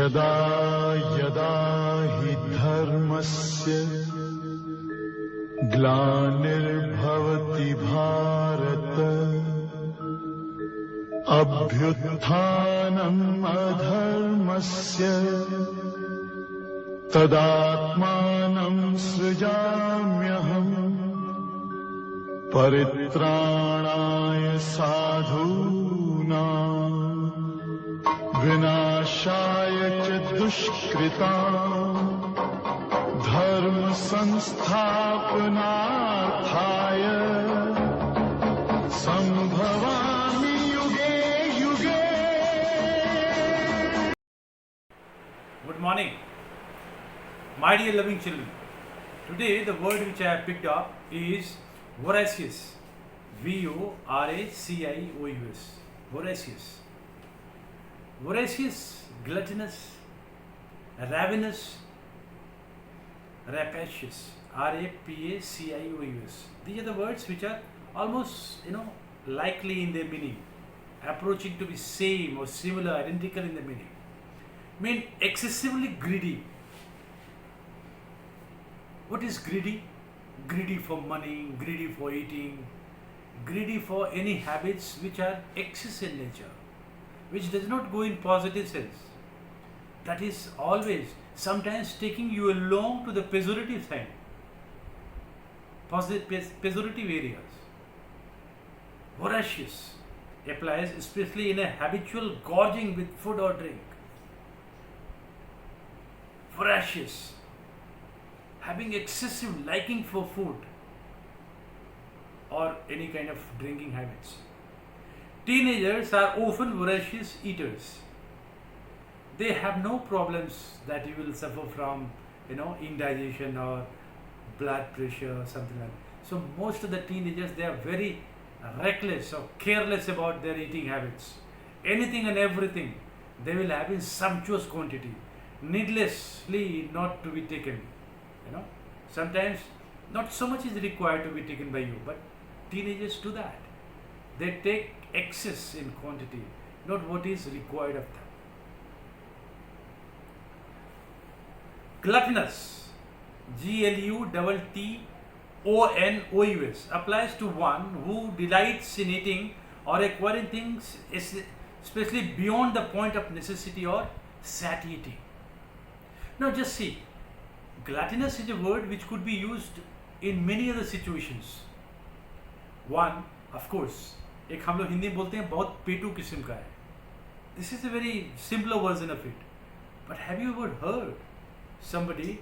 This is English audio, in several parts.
यदा यदा हि धर्मस्य ग्लानिर्भवति भारत अभ्युत्थानम् अधर्मस्य तदात्मानं सृजाम्यहम् परित्राणाय साधूनां विनाशाय च दुष्कृतां धर्म संस्थापनार्थाय संभवामि युगे युगे. Good morning, my dear loving children. Today the word which I have picked up is voracious. V-O-R-A-C-I-O-U-S. Voracious. Voracious, gluttonous, ravenous, rapacious. R-A-P-A-C-I-O-U-S. These are the words which are almost, likely in their meaning, approaching to be same or similar, identical in the meaning. Mean excessively greedy. What is greedy? Greedy for money, greedy for eating, greedy for any habits which are excess in nature, which does not go in positive sense. That is always sometimes taking you along to the pejorative side, pejorative areas. Voracious applies especially in a habitual gorging with food or drink. Voracious, having excessive liking for food or any kind of drinking habits. Teenagers are often voracious eaters. They have no problems that you will suffer from, indigestion or blood pressure or something like that. So most of the teenagers, they are very reckless or careless about their eating habits. Anything and everything they will have in sumptuous quantity, needlessly not to be taken. Sometimes not so much is required to be taken by you, but teenagers do that. They take excess in quantity, not what is required of them. Gluttonous, Gluttonous, applies to one who delights in eating or acquiring things, especially beyond the point of necessity or satiety. Now just see, gluttonous is a word which could be used in many other situations. One, of course, एक हम लोग हिंदी में बोलते हैं बहुत पेटू किस्म का है. This is a very simpler version of it. But have you ever heard somebody,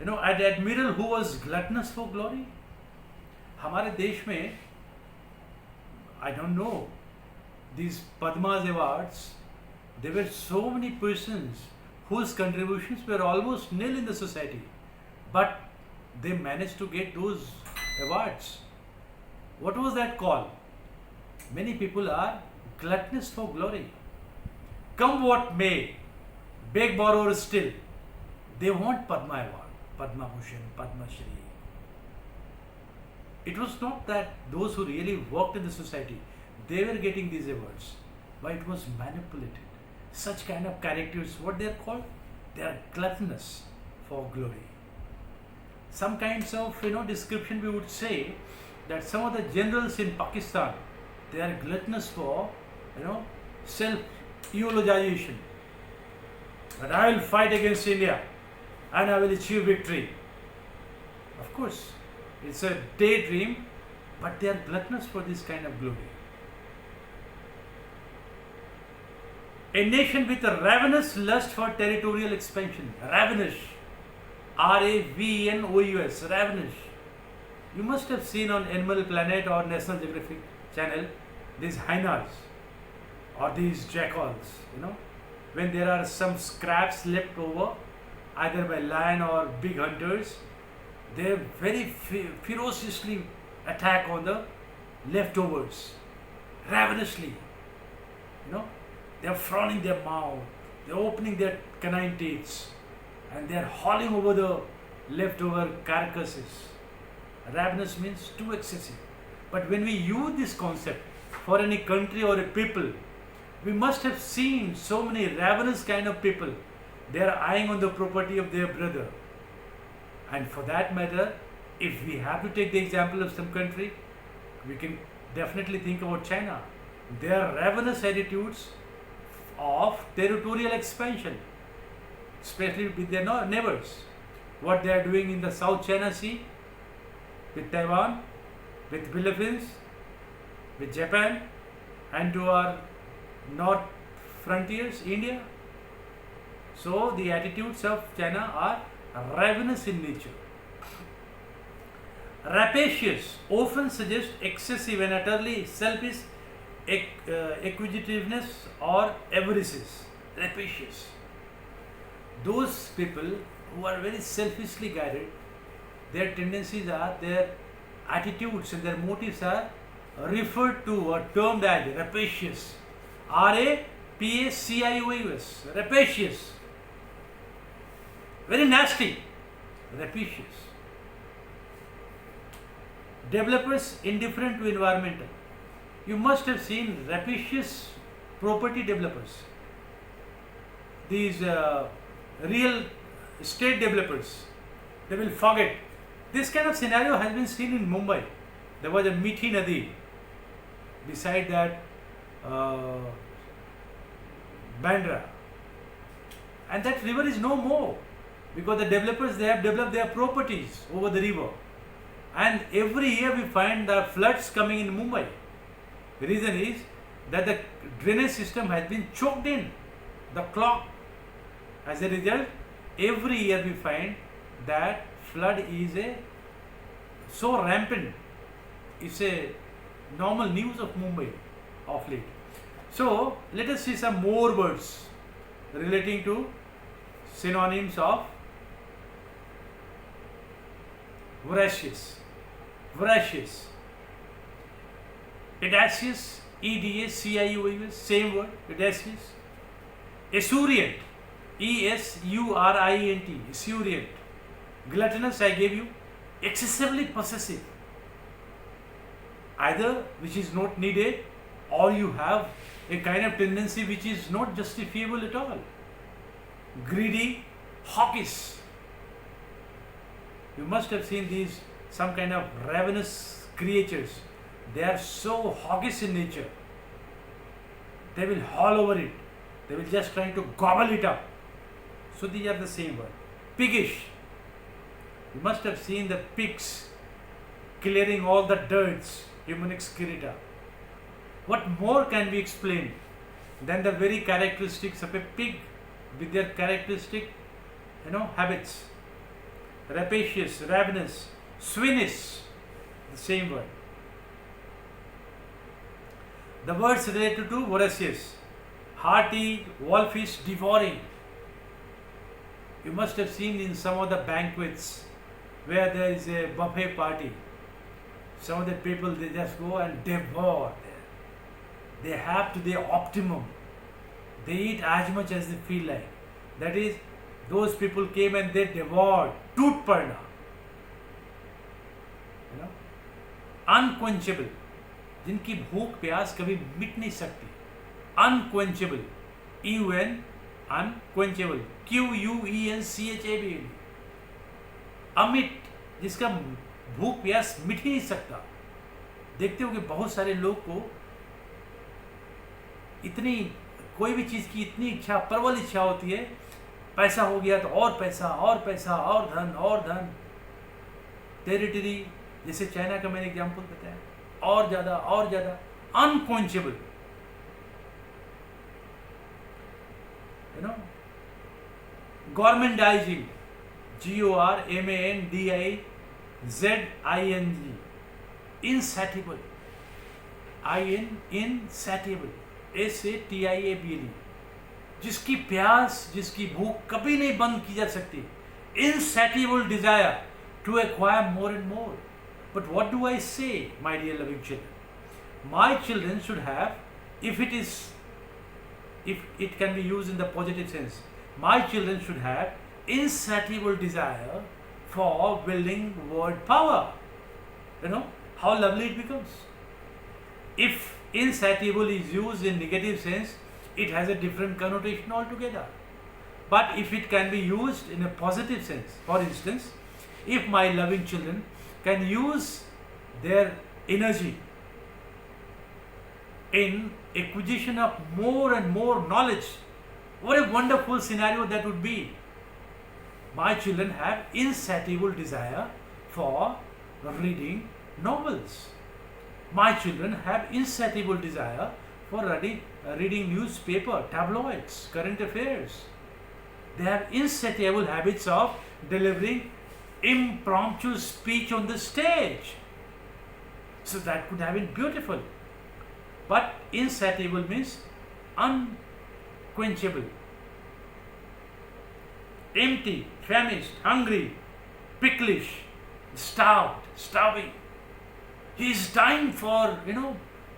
an admiral who was gluttonous for glory? हमारे देश में, I don't know, these Padmas awards, there were so many persons whose contributions were almost nil in the society, but they managed to get those awards. What was that called? Many people are gluttonous for glory. Come what may, beg borrowers still, they want Padma Award, Padma Bhushan, Padma Shri. It was not that those who really worked in the society, they were getting these awards, but it was manipulated. Such kind of characters, what they are called? They are gluttonous for glory. Some kinds of description we would say that some of the generals in Pakistan, they are gluttonous for self-eulogization. But I will fight against India and I will achieve victory. Of course, it's a daydream, but they are gluttonous for this kind of glory. A nation with a ravenous lust for territorial expansion. Ravenous. R-A-V-E-N-O-U-S. Ravenous. You must have seen on Animal Planet or National Geographic channel these hyenas or these jackals, when there are some scraps left over either by lion or big hunters, they very ferociously attack on the leftovers, ravenously. They are frowning their mouth, they are opening their canine teeth, and they are hauling over the leftover carcasses. Ravenous means too excessive. But when we use this concept for any country or a people, we must have seen so many ravenous kind of people They are eyeing on the property of their brother. And for that matter, if we have to take the example of some country, we can definitely think about China. Their ravenous attitudes of territorial expansion, especially with their neighbors. What they are doing in the South China Sea, with Taiwan, with Philippines, with Japan, and to our north frontiers, India. So the attitudes of China are ravenous in nature. Rapacious often suggests excessive and utterly selfish acquisitiveness or avarice. Rapacious. Those people who are very selfishly guided, their tendencies are, their attitudes and their motives are referred to or termed as rapacious. R-A-P-A-C-I-O-U-S. Rapacious. Very nasty. Rapacious. Developers indifferent to environmental. You must have seen rapacious property developers. These real estate developers, they will forget. This kind of scenario has been seen in Mumbai. There was a Mithi Nadi. Beside that, Bandra. And that river is no more because the developers, they have developed their properties over the river. And every year we find the floods coming in Mumbai. The reason is that the drainage system has been choked in, the clog. As a result, every year we find that flood is so rampant. It's a normal news of Mumbai of late. So let us see some more words relating to synonyms of voracious. Voracious. Edacious, E-D-A-C-I-O-U-S, same word, edacious. Esurient, E-S-U-R-I-E-N-T, esurient. Gluttonous, I gave you. Excessively possessive. Either which is not needed, or you have a kind of tendency which is not justifiable at all. Greedy, hawkish. You must have seen these, some kind of ravenous creatures. They are so hawkish in nature. They will haul over it. They will just trying to gobble it up. So these are the same word. Piggish. You must have seen the pigs clearing all the dirts, human excreta. What more can be explained than the very characteristics of a pig with their characteristic, habits? Rapacious, ravenous, swinish, the same word. The words related to voracious, hearty, wolfish, devouring. You must have seen in some of the banquets where there is a buffet party. Some of the people, they just go and devour there. They have to their optimum. They eat as much as they feel like. That is, those people came and they devoured toot parna. Unquenchable. जिनकी भूख प्यास कभी मिट नहीं सकती. Unquenchable. E-U-N, unquenchable. Q-U-E-N-C-H-A-B-L. अमिट, जिसका भूख प्यास मिट ही नहीं सकता. देखते हो कि बहुत सारे लोग को इतनी, कोई भी चीज़ की इतनी इच्छा, प्रबल इच्छा होती है, पैसा हो गया तो और पैसा और पैसा और धन और धन. टेरिटरी, जैसे चाइना का मैंने एग्जाम्पल बताया, और ज़्यादा और ज़्यादा. अनक्वेंचेबल, गवर्नमेंटाइजिंग, G-O-R-M-A-N-D-I-Z-I-N-G, insatiable, insatiable, S-A-T-I-A-B-L-E, जिसकी प्यास, जिसकी भूख कभी नहीं बंद की जा सकती. Insatiable desire to acquire more and more. But what do I say, my dear loving children? My children should have, if it can be used in the positive sense, my children should have insatiable desire for building word power. How lovely it becomes. If insatiable is used in negative sense, it has a different connotation altogether. but if it can be used in a positive sense. For instance, if my loving children can use their energy in acquisition of more and more knowledge, what a wonderful scenario that would be. My children have insatiable desire for reading novels. My children have insatiable desire for reading newspaper, tabloids, current affairs. They have insatiable habits of delivering impromptu speech on the stage. So that could have been beautiful. But insatiable means unquenchable, empty, famished, hungry, picklish, starving. He is dying for,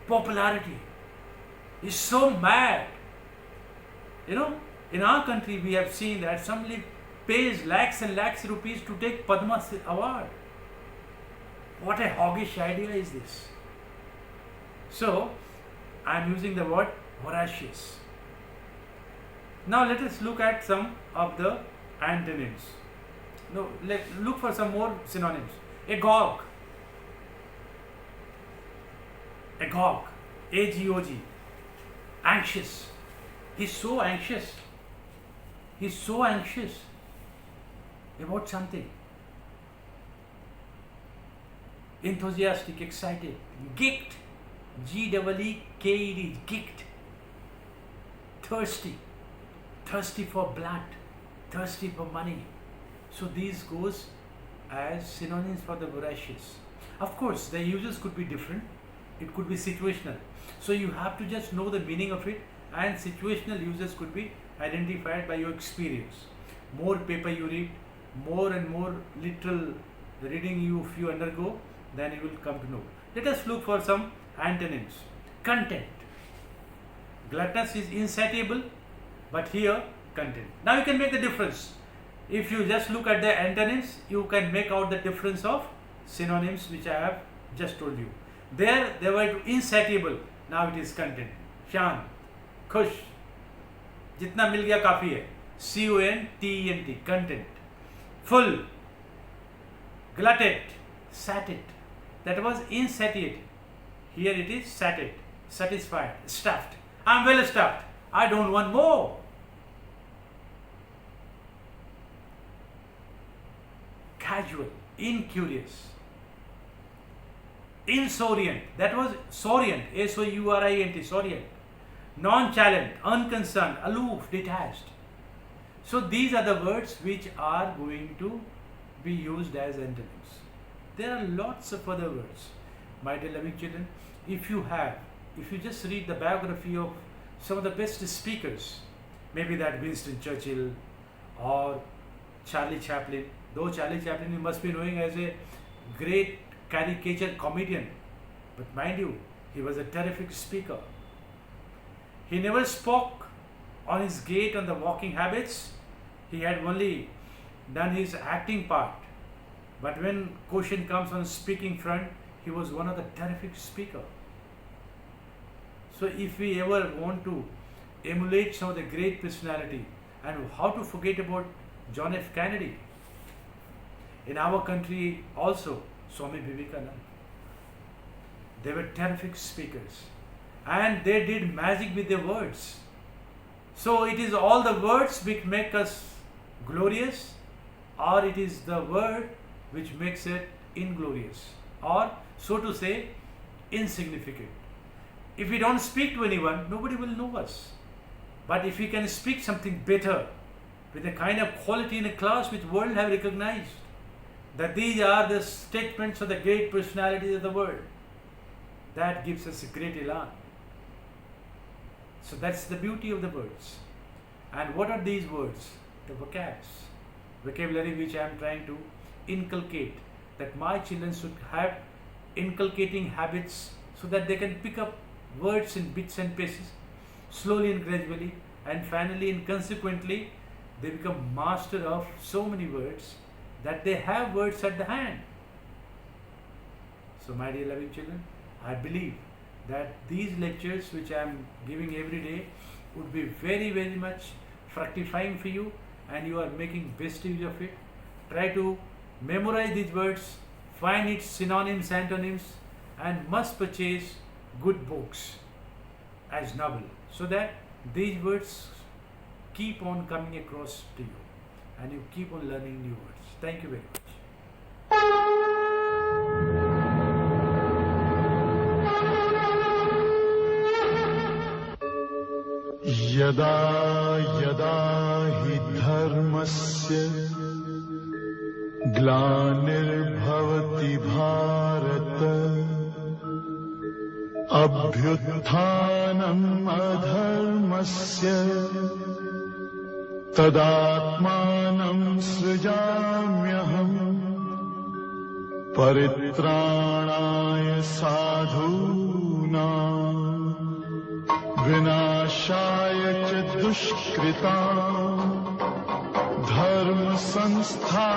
popularity. He's so mad. In our country we have seen that somebody pays lakhs and lakhs rupees to take Padma award. What a hoggish idea is this? So, I am using the word voracious. Now let us look at some of the antonyms. No, let's look for some more synonyms. Agog. Agog. A-G-O-G. Anxious. He's so anxious. He's so anxious about something. Enthusiastic, excited. Gicked. G-E-E-K-E-D. Gicked. Thirsty. Thirsty for blood. Thirsty for money. So these goes as synonyms for the voracious. Of course, the uses could be different. It could be situational. So you have to just know the meaning of it, and situational uses could be identified by your experience. More paper you read, more and more literal reading if you undergo, then you will come to know. Let us look for some antonyms. Content. Gluttonous is insatiable, but here content. Now you can make the difference. If you just look at the antonyms, you can make out the difference of synonyms which I have just told you. There they were insatiable, now it is content. Shan, khush, jitna mil gaya kafi hai. C-O-N-T-E-N-T, content. Full, glutted, sated. That was insatiate. Here it is sated, satisfied, stuffed. I am well stuffed. I don't want more. Casual, incurious. Insorient, that was sorient, S-O-U-R-I-N-T, sorient. Nonchalant, unconcerned, aloof, detached. So these are the words which are going to be used as antonyms. There are lots of other words. My dear loving children, if you just read the biography of some of the best speakers, maybe that Winston Churchill or Charlie Chaplin, though Charlie Chaplin you must be knowing as a great caricature comedian, but mind you, he was a terrific speaker. He never spoke on his gait, on the walking habits. He had only done his acting part. But when question comes on speaking front, he was one of the terrific speaker. So if we ever want to emulate some of the great personality, and how to forget about John F. Kennedy. In our country also, Swami Vivekananda. They were terrific speakers and they did magic with their words. So it is all the words which make us glorious, or it is the word which makes it inglorious, or so to say insignificant. If we don't speak to anyone, nobody will know us. But if we can speak something better with a kind of quality in a class which world have recognized, that these are the statements of the great personalities of the world, that gives us a great elan. So that's the beauty of the words. And what are these words? The vocabulary which I am trying to inculcate, that my children should have inculcating habits so that they can pick up words in bits and pieces, slowly and gradually, and finally and consequently they become master of so many words that they have words at the hand. So my dear loving children, I believe that these lectures which I am giving every day would be very, very much fructifying for you and you are making best use of it. Try to memorize these words, find its synonyms, antonyms, and must purchase good books as novel so that these words keep on coming across to you and you keep on learning new words. Thank you very much. यदा यदा हि धर्मस्य ग्लानिर्भवति भारत अभ्युत्थानम् अधर्मस्य तदात्मानं सृजाम्यहम् परित्राणाय साधूनां विनाशाय च दुष्कृतां धर्म संस्थापनार्थाय